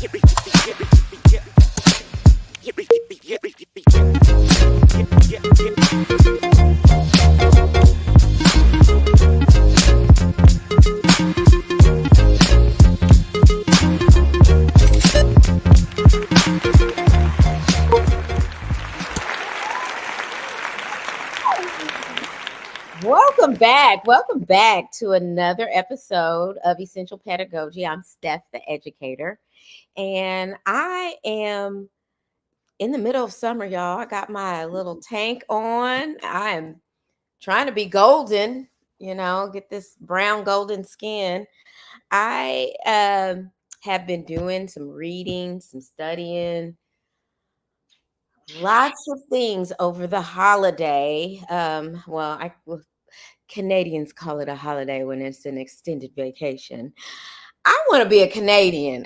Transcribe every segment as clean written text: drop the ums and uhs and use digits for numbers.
Welcome back. Welcome back to another episode of Essential Pedagogy. I'm Steph, the educator, and I am in the middle of summer, y'all. I got my little tank on. I am trying to be golden, get this brown golden skin. I have been doing some reading, some studying, lots of things over the holiday. Canadians call it a holiday when it's an extended vacation. I want to be a Canadian.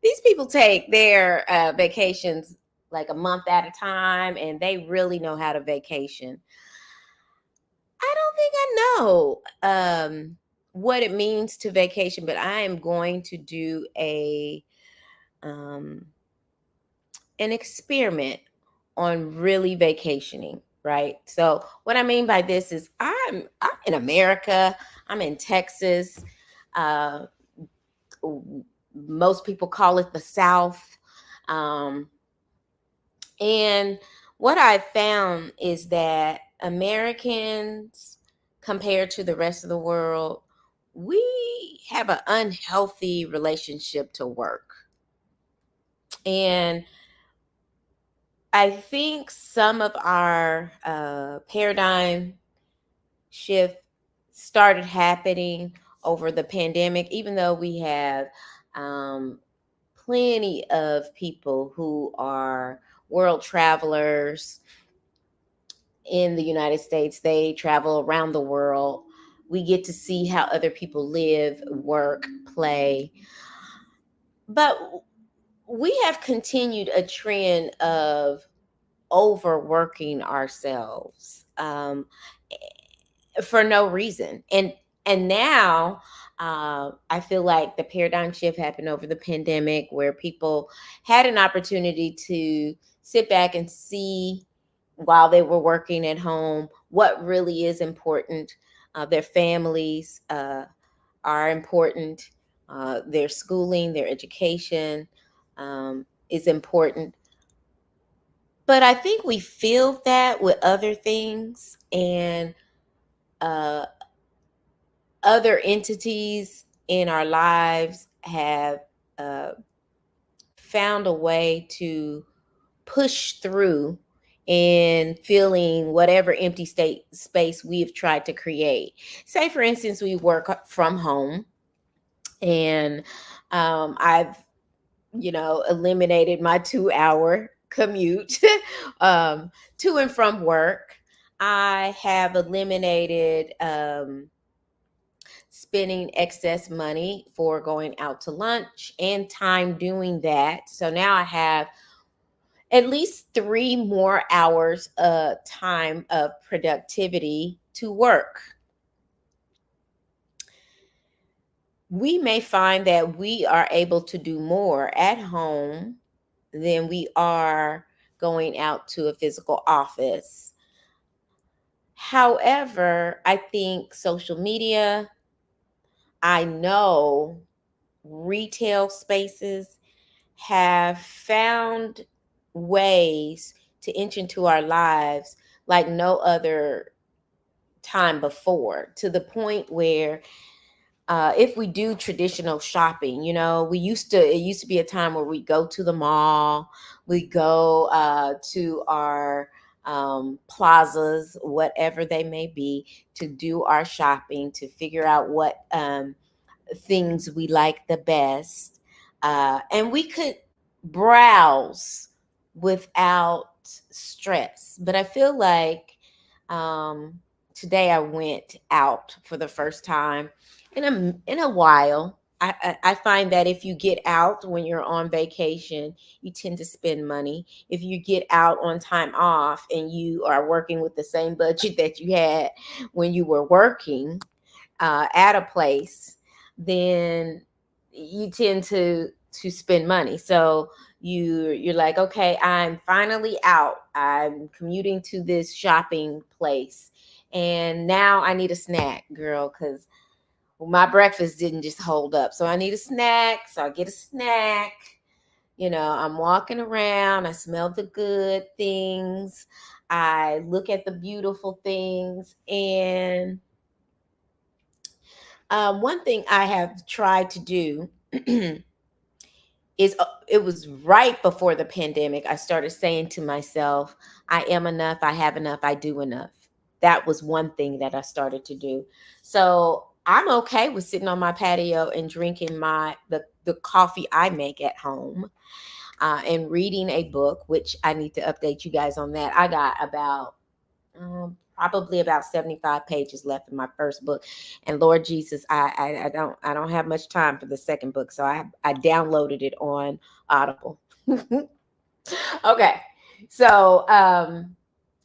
These people take their vacations like a month at a time, and they really know how to vacation. I don't think I know what it means to vacation, but I am going to do an experiment on really vacationing, right? So what I mean by this is I'm in America, I'm in Texas. Uh, Most people call it the South. And what I found is that Americans, compared to the rest of the world, we have an unhealthy relationship to work. And I think some of our paradigm shift started happening over the pandemic, even though we have plenty of people who are world travelers in the United States. They travel around the world. We get to see how other people live, work, play. But we have continued a trend of overworking ourselves for no reason. And now I feel like the paradigm shift happened over the pandemic, where people had an opportunity to sit back and see, while they were working at home, what really is important. Their families are important. Their schooling, their education is important. But I think we feel that with other things, and uh, other entities in our lives have uh, found a way to push through in filling whatever empty space we've tried to create. Say, for instance, we work from home, and I've eliminated my 2-hour commute to and from work. I have eliminated spending excess money for going out to lunch and time doing that. So now I have at least 3 more hours of time of productivity to work. We may find that we are able to do more at home than we are going out to a physical office. However, I think social media, I know retail spaces have found ways to enter into our lives like no other time before, to the point where if we do traditional shopping, it used to be a time where we go to the mall, we go to our plazas, whatever they may be, to do our shopping, to figure out what things we like the best. And we could browse without stress. But I feel like today I went out for the first time in a while. I find that if you get out when you're on vacation, you tend to spend money. If you get out on time off and you are working with the same budget that you had when you were working at a place, then you tend to spend money. So you're like, okay, I'm finally out. I'm commuting to this shopping place, and now I need a snack, girl, because my breakfast didn't just hold up. So I need a snack. So I get a snack. I'm walking around. I smell the good things. I look at the beautiful things. And one thing I have tried to do is it was right before the pandemic. I started saying to myself, I am enough, I have enough, I do enough. That was one thing that I started to do. So I'm okay with sitting on my patio and drinking the coffee I make at home, and reading a book, which I need to update you guys on that. I got about probably about 75 pages left in my first book, and Lord Jesus, I don't have much time for the second book, so I downloaded it on Audible. Okay, so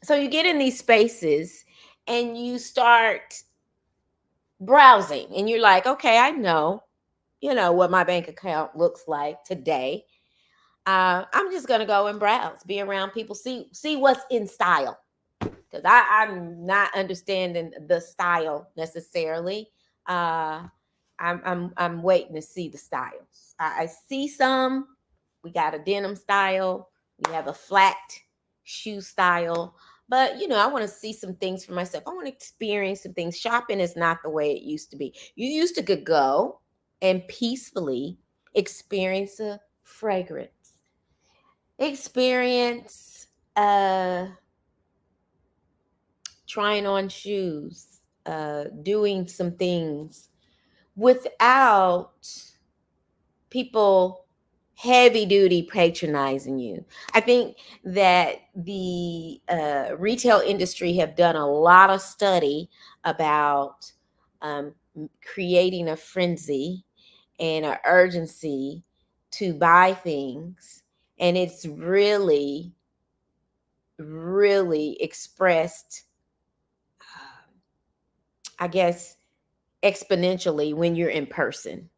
so you get in these spaces and you start browsing, and you're like, okay, I know, what my bank account looks like today. I'm just gonna go and browse, be around people, see what's in style, because I'm not understanding the style necessarily. I'm waiting to see the styles. I see some. We got a denim style. We have a flat shoe style. But I want to see some things for myself. I want to experience some things. Shopping is not the way it used to be. You used to could go and peacefully experience a fragrance, experience trying on shoes, doing some things without people heavy duty patronizing you. I think that the retail industry have done a lot of study about um, creating a frenzy and an urgency to buy things. And it's really, really expressed, I guess, exponentially when you're in person.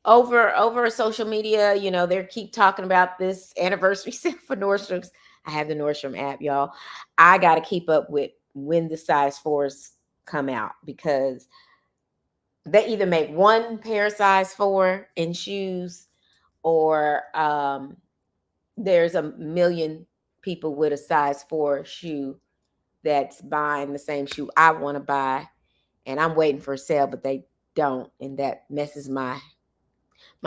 Over social media, they keep talking about this anniversary sale for Nordstrom's. I have the Nordstrom app, y'all. I got to keep up with when the size fours come out, because they either make one pair size four in shoes, or there's a million people with a size four shoe that's buying the same shoe I want to buy, and I'm waiting for a sale, but they don't, and that messes my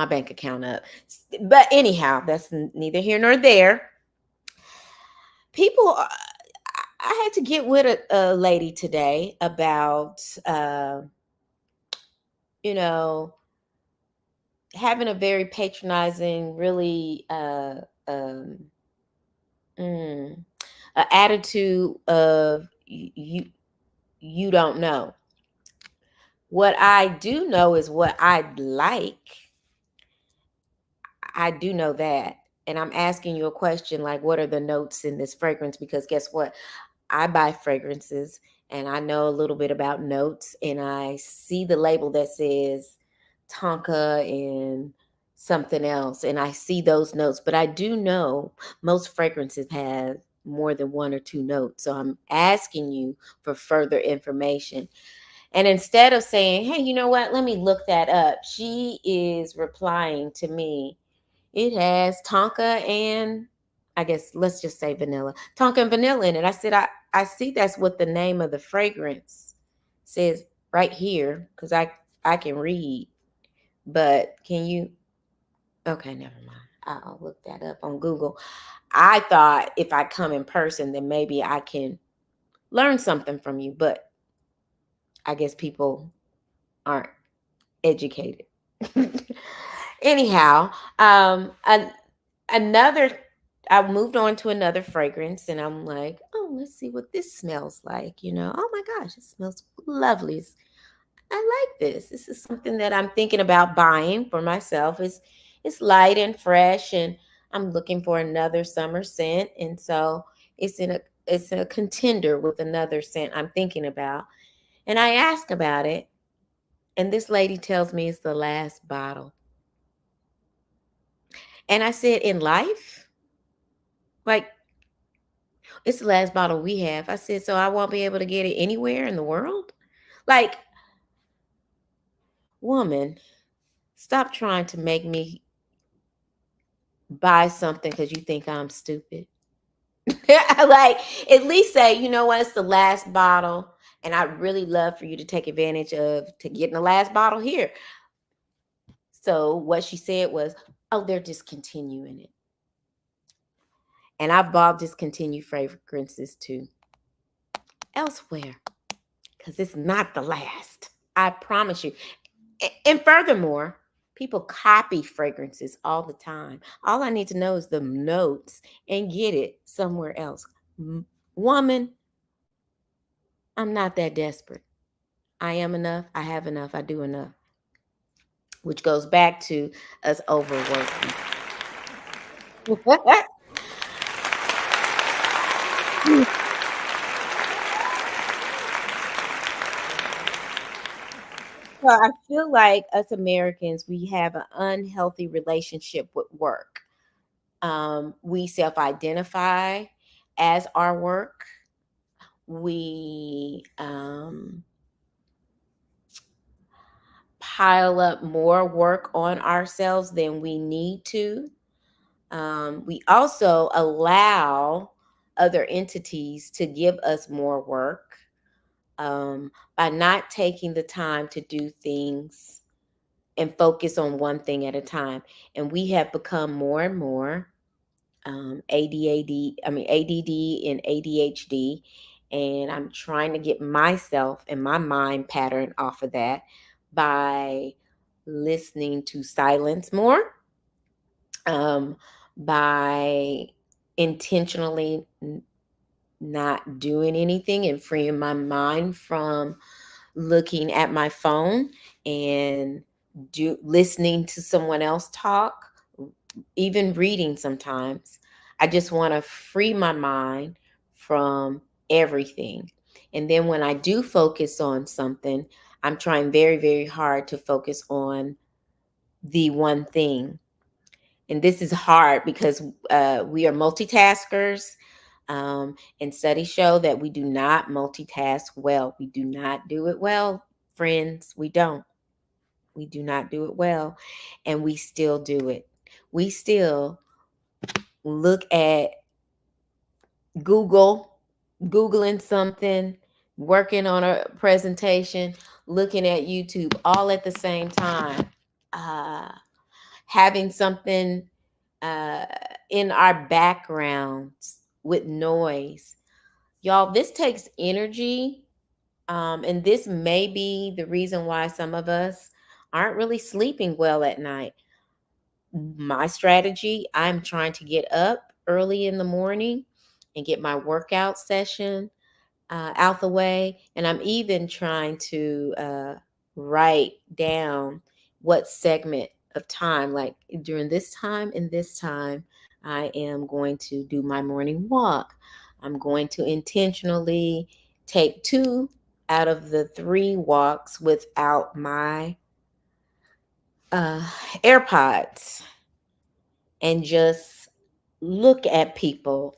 bank account up. But anyhow, that's neither here nor there. People, I had to get with a lady today about, you know, having a very patronizing, really, um, mm, a attitude of you don't know. What I do know is what I like. I do know that. And I'm asking you a question like, what are the notes in this fragrance? Because guess what? I buy fragrances and I know a little bit about notes, and I see the label that says Tonka and something else, and I see those notes. But I do know most fragrances have more than one or two notes. So I'm asking you for further information. And instead of saying, hey, you know what? Let me look that up, she is replying to me, it has Tonka and, I guess let's just say vanilla. Tonka and vanilla in it. I said, I see that's what the name of the fragrance says right here, because I can read. But can you, okay, never mind. I'll look that up on Google. I thought if I come in person, then maybe I can learn something from you. But I guess people aren't educated. Anyhow, another, I moved on to another fragrance, and I'm like, oh, let's see what this smells like. Oh my gosh, it smells lovely. I like this. This is something that I'm thinking about buying for myself. It's light and fresh, and I'm looking for another summer scent, and so it's a contender with another scent I'm thinking about. And I ask about it, and this lady tells me it's the last bottle. And I said, in life, like, it's the last bottle we have. I said, so I won't be able to get it anywhere in the world? Like, woman, stop trying to make me buy something because you think I'm stupid. Like, at least say, you know what, it's the last bottle. And I'd really love for you to take advantage of to getting the last bottle here. So what she said was, oh, they're discontinuing it. And I've bought discontinued fragrances too elsewhere because it's not the last. I promise you. And furthermore, people copy fragrances all the time. All I need to know is the notes and get it somewhere else. Woman, I'm not that desperate. I am enough. I have enough. I do enough. Which goes back to us overworking. Well, I feel like us Americans, we have an unhealthy relationship with work. We self identify as our work. We pile up more work on ourselves than we need to. We also allow other entities to give us more work by not taking the time to do things and focus on one thing at a time. And we have become more and more ADD and ADHD. And I'm trying to get myself and my mind pattern off of that by listening to silence more, um, by intentionally not doing anything and freeing my mind from looking at my phone and listening to someone else talk, even reading sometimes. I just want to free my mind from everything. And then when I do focus on something, I'm trying very, very hard to focus on the one thing. And this is hard because we are multitaskers. And studies show that we do not multitask well. We do not do it well, friends. We don't. We do not do it well. And we still do it. We still look at Google, Googling something, working on a presentation, looking at YouTube all at the same time, uh, having something uh, in our backgrounds with noise. Y'all, this takes energy. And this may be the reason why some of us aren't really sleeping well at night. My strategy, I'm trying to get up early in the morning and get my workout session out the way. And I'm even trying to write down what segment of time, like during this time and this time, I am going to do my morning walk. I'm going to intentionally take 2 out of the 3 walks without my uh, AirPods and just look at people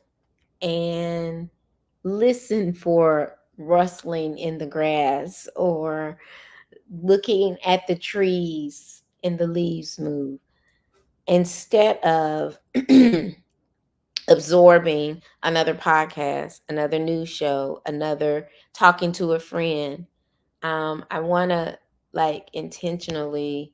and listen for rustling in the grass or looking at the trees and the leaves move instead of absorbing another podcast, another news show, another talking to a friend. I want to like intentionally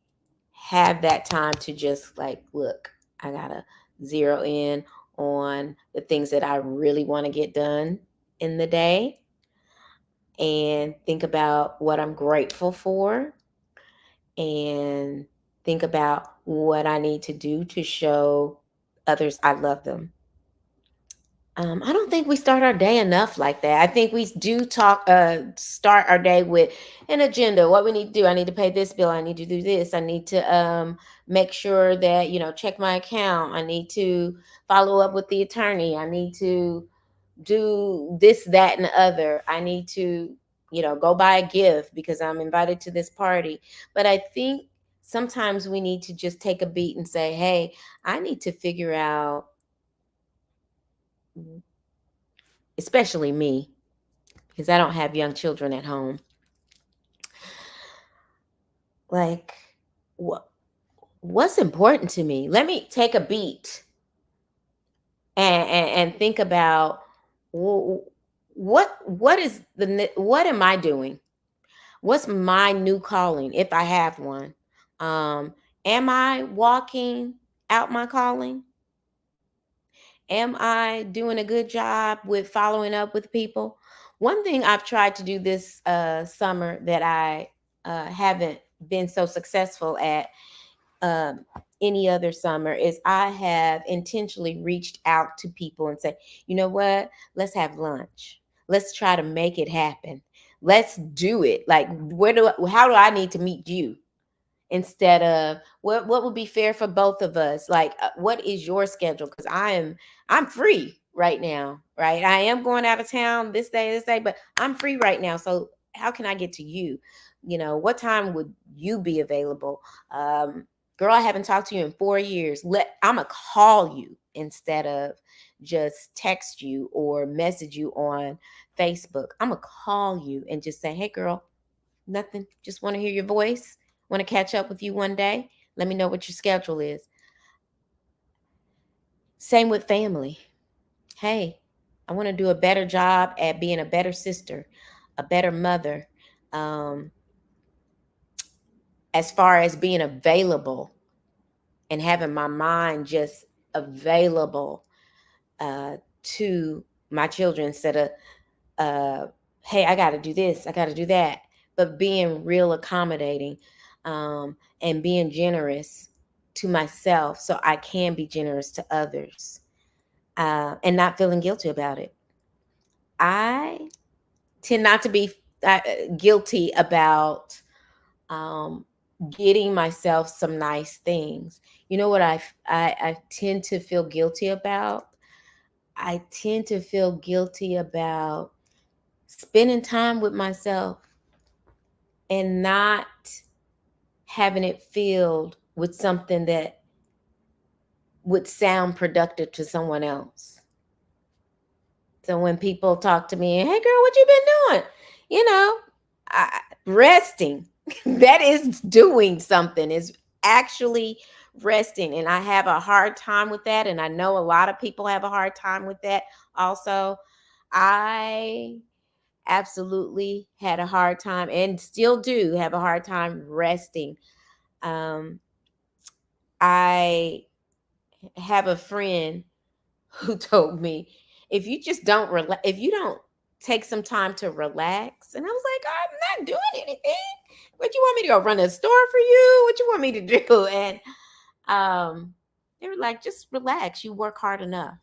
have that time to just like, look, I got to zero in on the things that I really want to get done in the day and think about what I'm grateful for and think about what I need to do to show others I love them. I don't think we start our day enough like that. I think we do start our day with an agenda. What we need to do. I need to pay this bill. I need to do this. I need to make sure that, check my account. I need to follow up with the attorney. I need to do this, that, and the other. I need to, go buy a gift because I'm invited to this party. But I think sometimes we need to just take a beat and say, hey, I need to figure out, especially me, because I don't have young children at home. Like, what's important to me? Let me take a beat and think about what am I doing? What's my new calling if I have one? Am I walking out my calling? Am I doing a good job with following up with people? One thing I've tried to do this summer that I haven't been so successful at um, any other summer is I have intentionally reached out to people and said, you know what? Let's have lunch. Let's try to make it happen. Let's do it. Like, how do I need to meet you? Instead of what would be fair for both of us, like what is your schedule, because I'm free right now, right? I am going out of town this day, but I'm free right now, so how can I get to you? What time would you be available? Girl, I haven't talked to you in 4 years. I'm gonna call you instead of just text you or message you on Facebook. I'm gonna call you and just say, hey girl, nothing, just want to hear your voice, want to catch up with you one day. Let me know what your schedule is. Same with family. Hey, I want to do a better job at being a better sister, a better mother, um, as far as being available and having my mind just available to my children instead of, uh, hey, I got to do this, I got to do that, but being real accommodating, and being generous to myself so I can be generous to others, and not feeling guilty about it. I tend not to be uh, guilty about um, getting myself some nice things. You know what I tend to feel guilty about? I tend to feel guilty about spending time with myself and not having it filled with something that would sound productive to someone else. So when people talk to me, hey girl, what you been doing? You know, resting. That is doing something, is actually resting. And I have a hard time with that. And I know a lot of people have a hard time with that also. I absolutely had a hard time and still do have a hard time resting. Um, I have a friend who told me, if you just don't relax, if you don't take some time to relax, and I was like, I'm not doing anything. What you want me to go run a store for you? What you want me to do? And they were like, just relax. You work hard enough.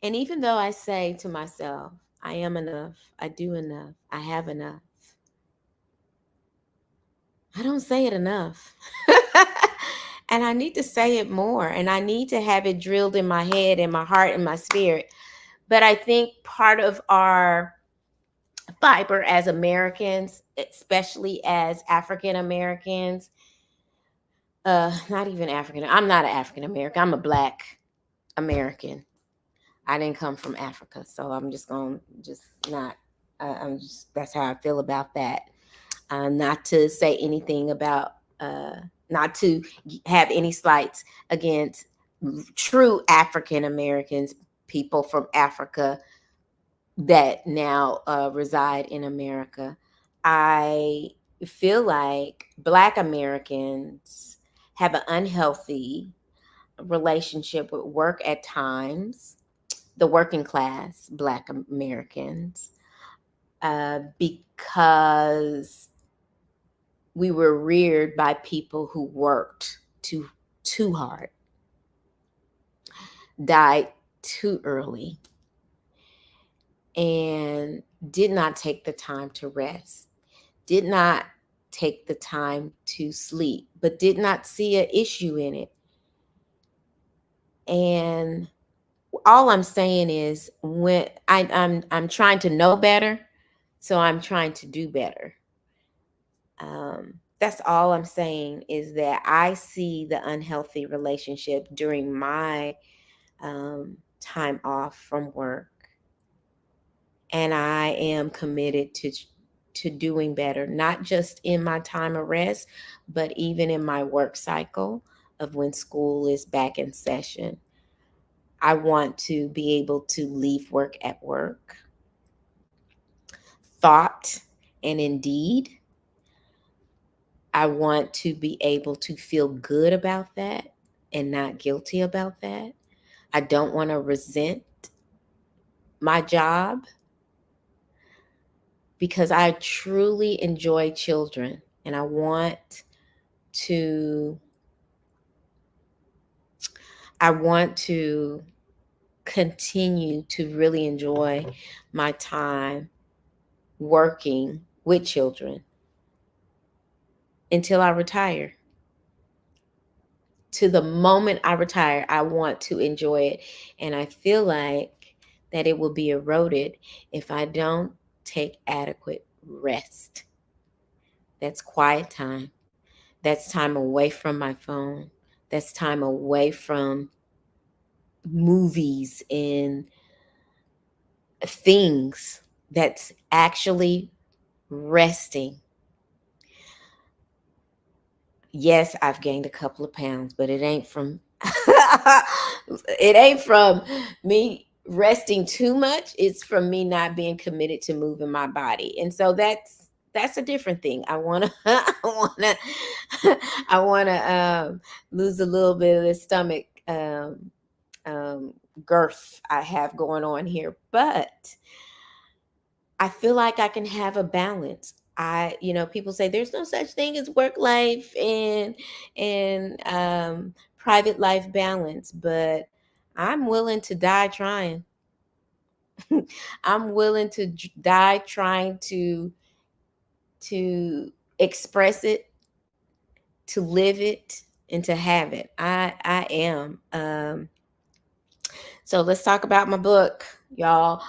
And even though I say to myself, I am enough, I do enough, I have enough, I don't say it enough. And I need to say it more. And I need to have it drilled in my head, in my heart, in my spirit. But I think part of our fiber as Americans, especially as African Americans, not even African, I'm not an African American, I'm a Black American. I didn't come from Africa. So I'm just going to just not, I'm just, that's how I feel about that. Not to say anything about, not to have any slights against true African Americans, people from Africa that now reside in America. I feel like Black Americans have an unhealthy relationship with work at times, the working class Black Americans, because we were reared by people who worked too hard, died too early, and did not take the time to rest, did not take the time to sleep, but did not see an issue in it. And all I'm saying is, when I'm trying to know better, so I'm trying to do better. That's all I'm saying, is that I see the unhealthy relationship during my time off from work, and I am committed to doing better, not just in my time of rest, but even in my work cycle of when school is back in session. I want to be able to leave work at work, thought and indeed. I want to be able to feel good about that and not guilty about that. I don't want to resent my job because I truly enjoy children, and to I want to continue to really enjoy my time working with children until I retire. To the moment I retire, I want to enjoy it. And I feel like that it will be eroded if I don't take adequate rest. That's quiet time. That's time away from my phone. That's time away from movies and things. That's actually resting. Yes, I've gained a couple of pounds, but it ain't from it ain't from me resting too much. It's from me not being committed to moving my body. And so that's a different thing. I want to I want to I want to lose a little bit of the stomach um girth I have going on here, but I feel like I can have a balance. People say there's no such thing as work life and private life balance, but I'm willing to die trying. I'm willing to die trying to express it, to live it, and to have it. I am. So let's talk about my book, y'all.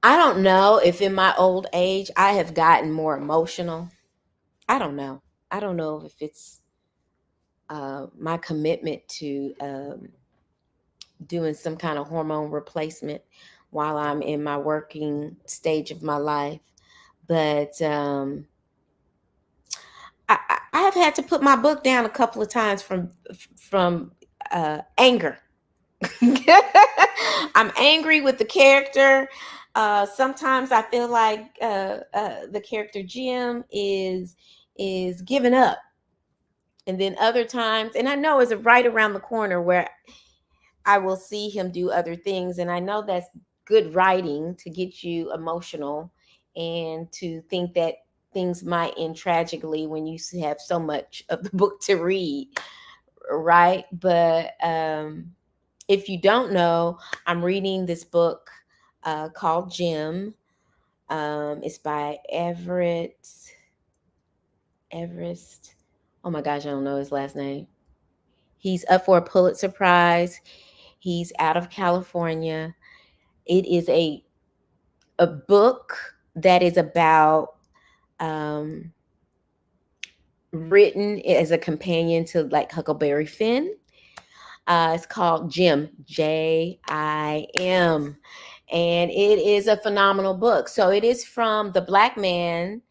I don't know if in my old age I have gotten more emotional. I don't know. I don't know if it's my commitment to doing some kind of hormone replacement while I'm in my working stage of my life. But I have had to put my book down a couple of times from anger. I'm angry with the character. Sometimes I feel like the character Jim is giving up, and then other times, and I know it's right around the corner where I will see him do other things, and I know that's good writing to get you emotional and to think that things might end tragically when you have so much of the book to read, right? But if you don't know, I'm reading this book called Jim. It's by Everest. Oh my gosh, I don't know his last name. He's up for a Pulitzer Prize. He's out of California. It is a book that is about um, written as a companion to like Huckleberry Finn. It's called Jim, Jim, and it is a phenomenal book. So it is from the black man,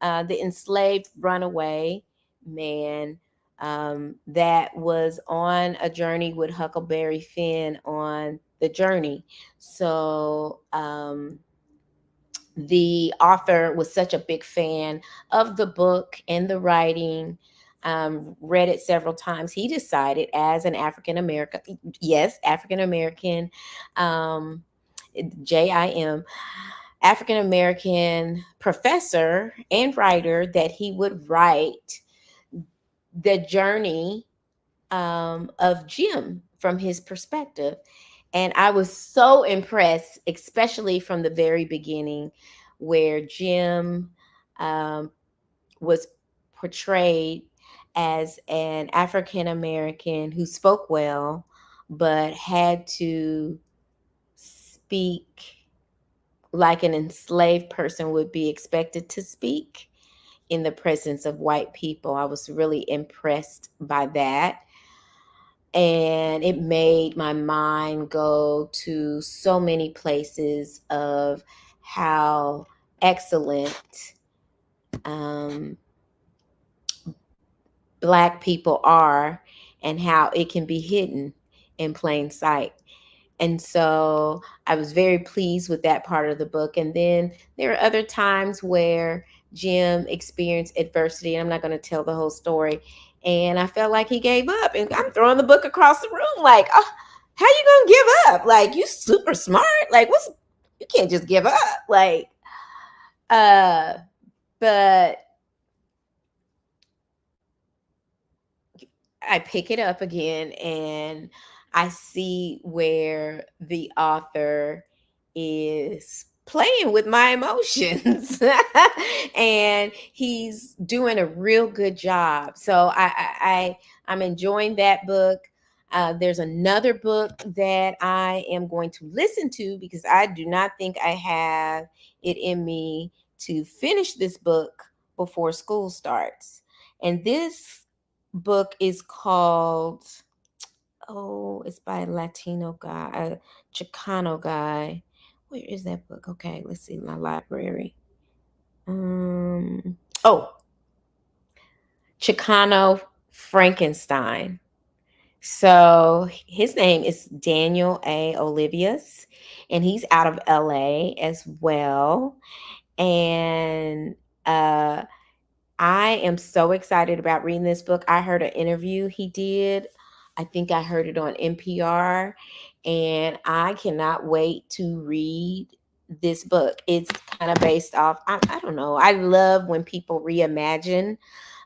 the enslaved runaway man that was on a journey with Huckleberry Finn on the journey. So the author was such a big fan of the book and the writing, read it several times. He decided, as an African American, yes, African American, um, JIM, African American professor and writer, that he would write the journey of Jim from his perspective. And I was so impressed, especially from the very beginning, where Jim um, was portrayed as an African American who spoke well, but had to speak like an enslaved person would be expected to speak. in the presence of white people. I was really impressed by that. And it made my mind go to so many places of how excellent um, Black people are and how it can be hidden in plain sight. And so I was very pleased with that part of the book. And then there are other times where Jim experienced adversity, and I'm not going to tell the whole story. And I felt like he gave up, and I'm throwing the book across the room, like, oh, how you gonna give up? Like, you super smart. Like, you can't just give up. Like, uh, but I pick it up again and I see where the author is playing with my emotions and he's doing a real good job. So I'm enjoying that book. There's another book that I am going to listen to because I do not think I have it in me to finish this book before school starts. And this book is called, oh, it's by a Latino guy, a Chicano guy. Where is that book? Okay, let's see my library. Oh, Chicano Frankenstein. So his name is Daniel A. Olivius, and he's out of LA as well. And I am so excited about reading this book. I heard an interview he did. I think I heard it on NPR, and I cannot wait to read this book. It's kind of based off, I don't know. I love when people reimagine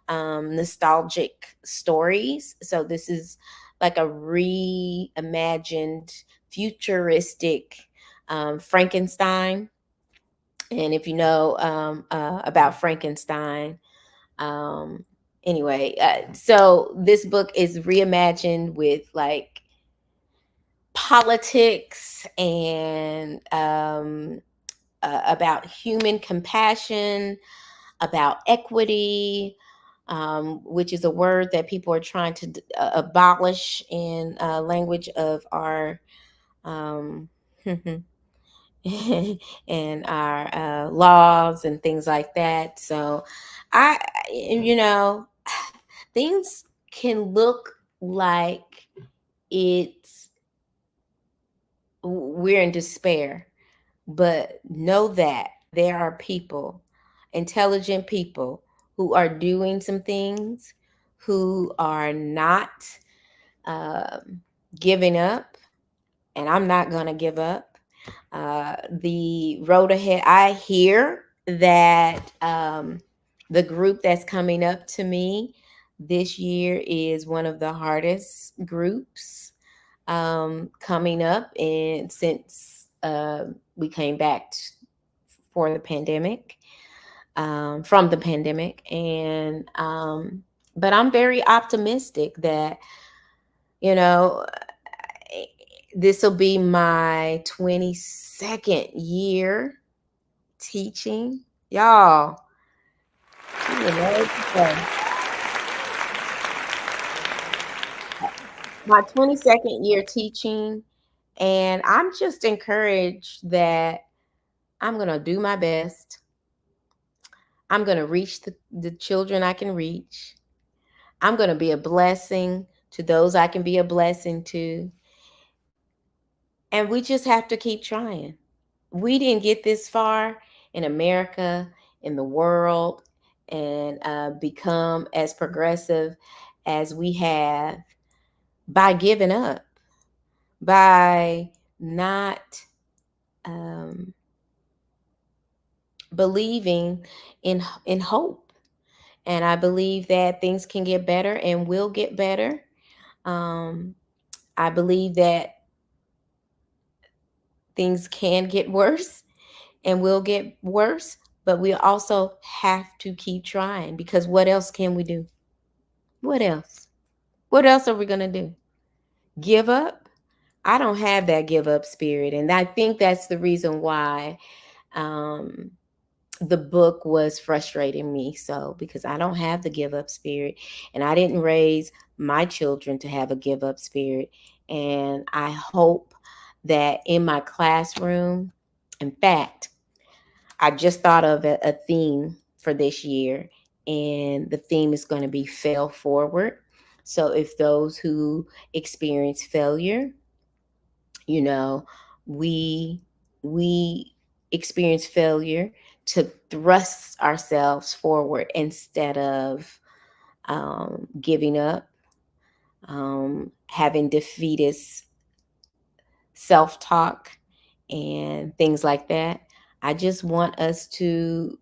nostalgic stories. So this is like a reimagined, futuristic Frankenstein. And if you know about Frankenstein, um anyway, so this book is reimagined with like politics and about human compassion, about equity, which is a word that people are trying to abolish in language of our um, and our laws and things like that. So I, you know, things can look like it's we're in despair, but know that there are people, intelligent people, who are doing some things, who are not um, giving up, and I'm not gonna give up. The road ahead, I hear that the group that's coming up to me this year is one of the hardest groups coming up, and since we came back for the pandemic, from the pandemic, and but I'm very optimistic that, you know, this will be my 22nd year teaching. Y'all, I don't know what to say. My 22nd year teaching, and I'm just encouraged that I'm going to do my best. I'm going to reach the children I can reach. I'm going to be a blessing to those I can be a blessing to. And we just have to keep trying. We didn't get this far in America, in the world, and become as progressive as we have by giving up, by not um, believing in hope. And I believe that things can get better and will get better. Um, I believe that things can get worse and will get worse, but we also have to keep trying because what else can we do? What else? What else are we going to do? Give up? I don't have that give up spirit. And I think that's the reason why um, the book was frustrating me. So, because I don't have the give up spirit, and I didn't raise my children to have a give up spirit. And I hope that in my classroom, in fact, I just thought of a theme for this year, and the theme is going to be fail forward. So, if those who experience failure, you know, we we experience failure to thrust ourselves forward instead of giving up, having defeatist self-talk and things like that. I just want us to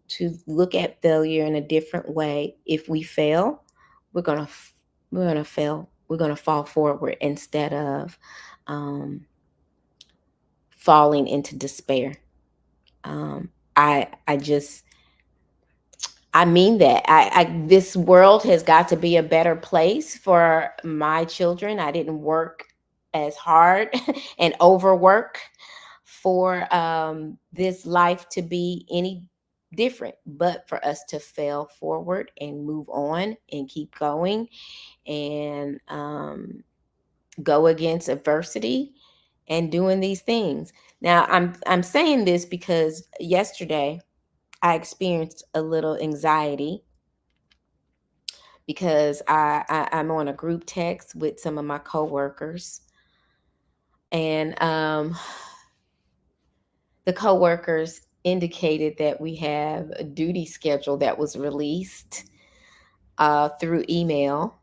look at failure in a different way. If we fail, we're gonna we're gonna fail. We're gonna fall forward instead of um, falling into despair. I just I mean that. This world has got to be a better place for my children. I didn't work as hard and overwork for this life to be any different, but for us to fail forward and move on and keep going and go against adversity and doing these things. Now, I'm saying this because yesterday I experienced a little anxiety because I'm on a group text with some of my coworkers, and the coworkers indicated that we have a duty schedule that was released through email,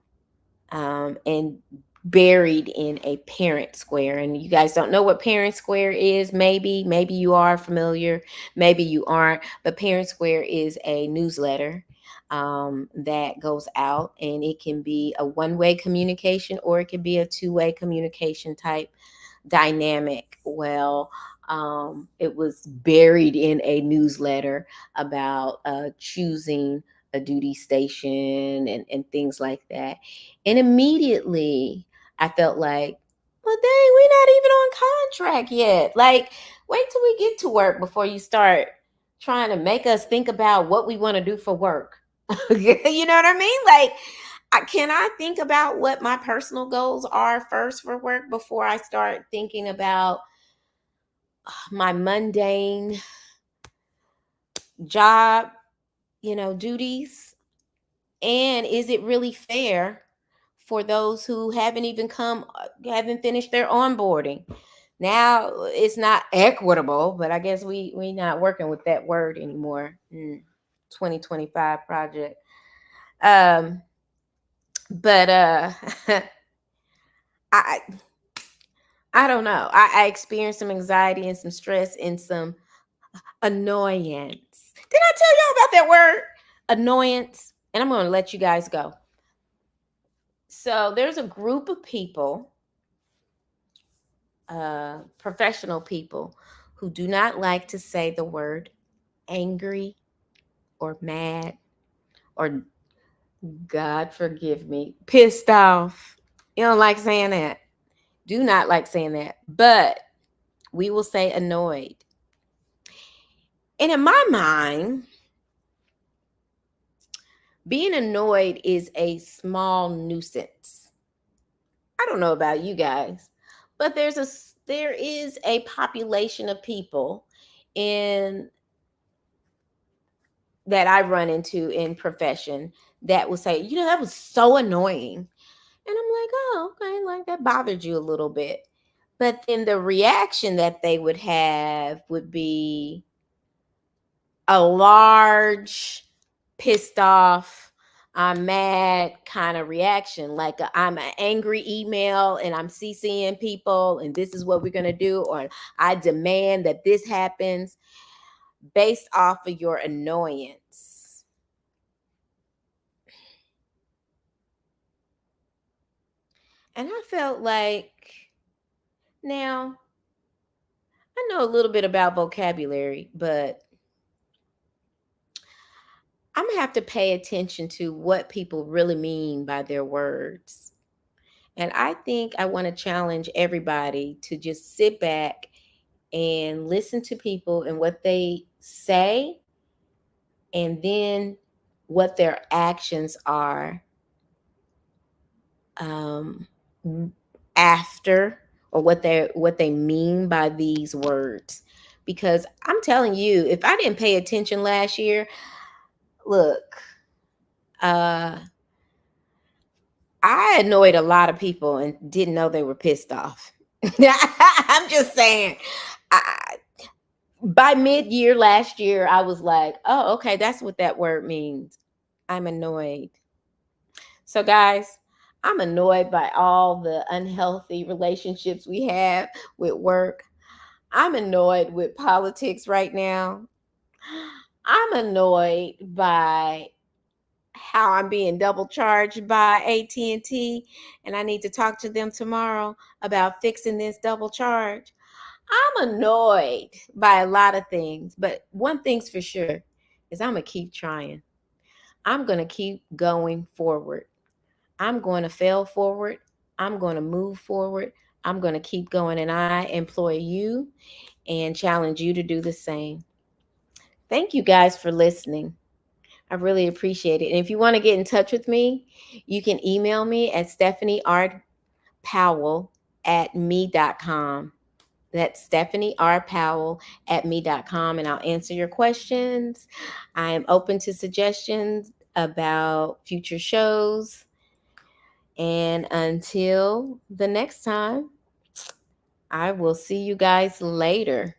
and buried in a parent square. And you guys don't know what parent square is. Maybe you are familiar, maybe you aren't. But parent square is a newsletter that goes out, and it can be a one-way communication, or it can be a two-way communication type dynamic. Well, it was buried in a newsletter about choosing a duty station and things like that. And immediately I felt like, well, dang, we're not even on contract yet. Like, wait till we get to work before you start trying to make us think about what we want to do for work. You know what I mean? Like, can I think about what my personal goals are first for work before I start thinking about my mundane job, duties? And is it really fair for those who haven't finished their onboarding? Now it's not equitable, but I guess we not working with that word anymore. 2025 project. Um, but I I don't know. I experienced some anxiety and some stress and some annoyance. Did I tell y'all about that word? Annoyance. And I'm going to let you guys go. So there's a group of people, professional people, who do not like to say the word angry or mad or, God forgive me, pissed off. You don't like saying that. Do not like saying that. But we will say annoyed. And in my mind, being annoyed is a small nuisance. I don't know about you guys, but there is a population of people in that I run into in profession that will say, that was so annoying. And I'm like, oh, okay, like that bothered you a little bit. But then the reaction that they would have would be a large, pissed off, I'm mad kind of reaction. Like I'm an angry email and I'm CCing people and this is what we're going to do, or I demand that this happens based off of your annoyance. And I felt like, now, I know a little bit about vocabulary, but I'm going to have to pay attention to what people really mean by their words. And I think I want to challenge everybody to just sit back and listen to people and what they say and then what their actions are um, after, or what they mean by these words. Because I'm telling you, if I didn't pay attention last year, look, uh, I annoyed a lot of people and didn't know they were pissed off. I'm just saying. I, by mid-year last year, I was like, "Oh, okay, that's what that word means. I'm annoyed." So, guys, I'm annoyed by all the unhealthy relationships we have with work. I'm annoyed with politics right now. I'm annoyed by how I'm being double charged by AT&T, and T, and I need to talk to them tomorrow about fixing this double charge. I'm annoyed by a lot of things, but one thing's for sure is I'm going to keep trying. I'm going to keep going forward. I'm going to fail forward. I'm going to move forward. I'm going to keep going, and I employ you and challenge you to do the same. Thank you guys for listening. I really appreciate it. And if you want to get in touch with me, you can email me at stephanieRpowell@me.com. That's stephanieRpowell@me.com, and I'll answer your questions. I am open to suggestions about future shows. And until the next time, I will see you guys later.